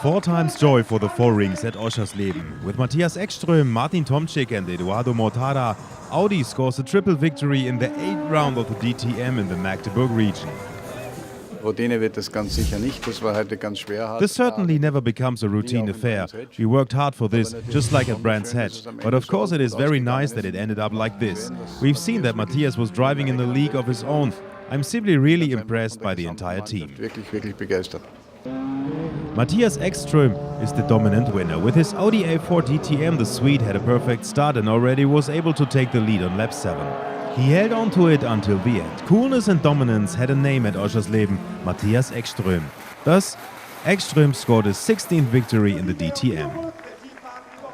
Four times joy for the four rings at Oschersleben. With Matthias Ekström, Martin Tomczyk and Eduardo Mortada, Audi scores a triple victory in the 8th round of the DTM in the Magdeburg region. This certainly never becomes a routine affair. We worked hard for this, just like at Brands Hatch. But of course it is very nice that it ended up like this. We've seen that Matthias was driving in a league of his own. I'm simply really impressed by the entire team. Matthias Ekström is the dominant winner. With his Audi A4 DTM, the Swede had a perfect start and already was able to take the lead on lap 7. He held on to it until the end. Coolness and dominance had a name at Oschersleben, Matthias Ekström. Thus, Ekström scored his 16th victory in the DTM.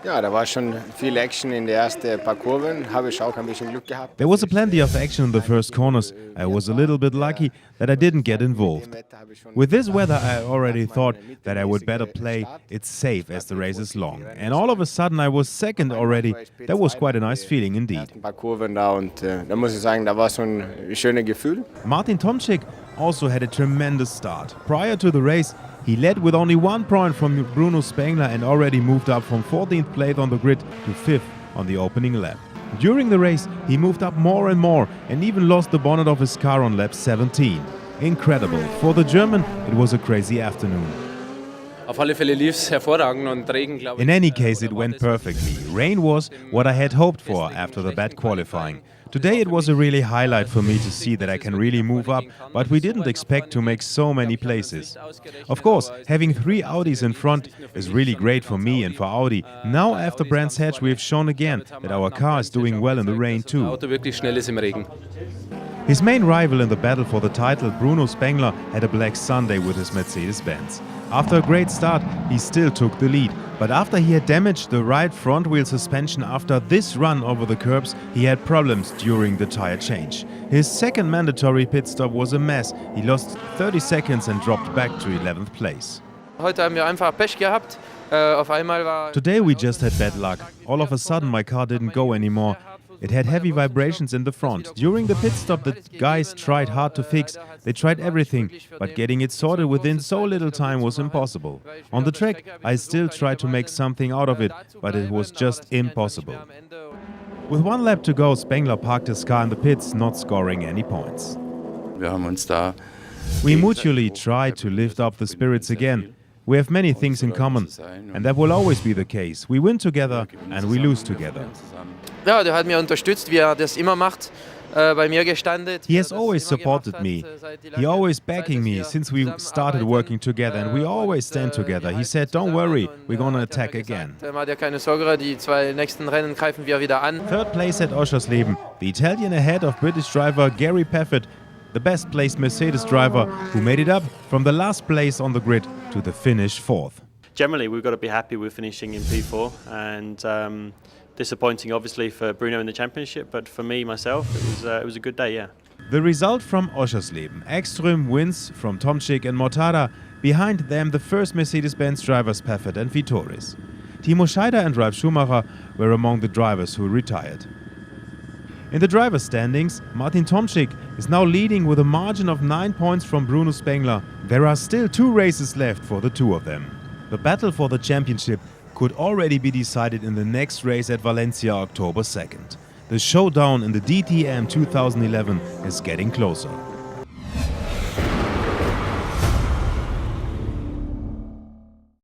Ja, da war schon viel Action in den ersten paar Kurven. Habe ich auch ein bisschen Glück gehabt. There was a plenty of action in the first corners. I was a little bit lucky that I didn't get involved. With this weather, I already thought that I would better play it safe as the race is long. And all of a sudden I was second already. That was quite a nice feeling indeed. Ein paar Kurven da und da muss ich sagen, da war so ein schönes Gefühl. Martin Tomczyk also had a tremendous start. Prior to the race, he led with only 1 point from Bruno Spengler and already moved up from 14th place on the grid to 5th on the opening lap. During the race, he moved up more and more and even lost the bonnet of his car on lap 17. Incredible. For the German, it was a crazy afternoon. In any case, it went perfectly. Rain was what I had hoped for after the bad qualifying. Today it was a really highlight for me to see that I can really move up, but we didn't expect to make so many places. Of course, having 3 Audis in front is really great for me and for Audi. Now after Brands Hatch we have shown again that our car is doing well in the rain too. His main rival in the battle for the title, Bruno Spengler, had a black Sunday with his Mercedes-Benz. After a great start, he still took the lead. But after he had damaged the right front wheel suspension after this run over the curbs, he had problems during the tire change. His second mandatory pit stop was a mess. He lost 30 seconds and dropped back to 11th place. Today we just had bad luck. All of a sudden my car didn't go anymore. It had heavy vibrations in the front. During the pit stop the guys tried hard to fix. They tried everything, but getting it sorted within so little time was impossible. On the track I still tried to make something out of it, but it was just impossible. With 1 lap to go, Spengler parked his car in the pits, not scoring any points. We mutually tried to lift up the spirits again. We have many things in common, and that will always be the case. We win together and we lose together. Ja, der hat mich unterstützt, wie das immer macht. Bei mir gestanden. He has always supported me. He always backing me since we started working together, and we always stand together. He said, "Don't worry, we're gonna attack again." Macht ja keine Sorge, die 2 nächsten Rennen greifen wir wieder an. 3rd place at Oschersleben, the Italian ahead of British driver Gary Paffett, the best placed Mercedes driver who made it up from the last place on the grid to the finish 4th. Generally, we've got to be happy with finishing in P4 and disappointing obviously for Bruno in the championship, but for me myself it was a good day, yeah. The result from Oschersleben. Ekström wins from Tomczyk and Mortada. Behind them the first Mercedes-Benz drivers Paffett and Vitoris. Timo Scheider and Ralf Schumacher were among the drivers who retired. In the driver standings, Martin Tomczyk is now leading with a margin of 9 points from Bruno Spengler. There are still 2 races left for the 2 of them. The battle for the championship could already be decided in the next race at Valencia, October 2nd. The showdown in the DTM 2011 is getting closer.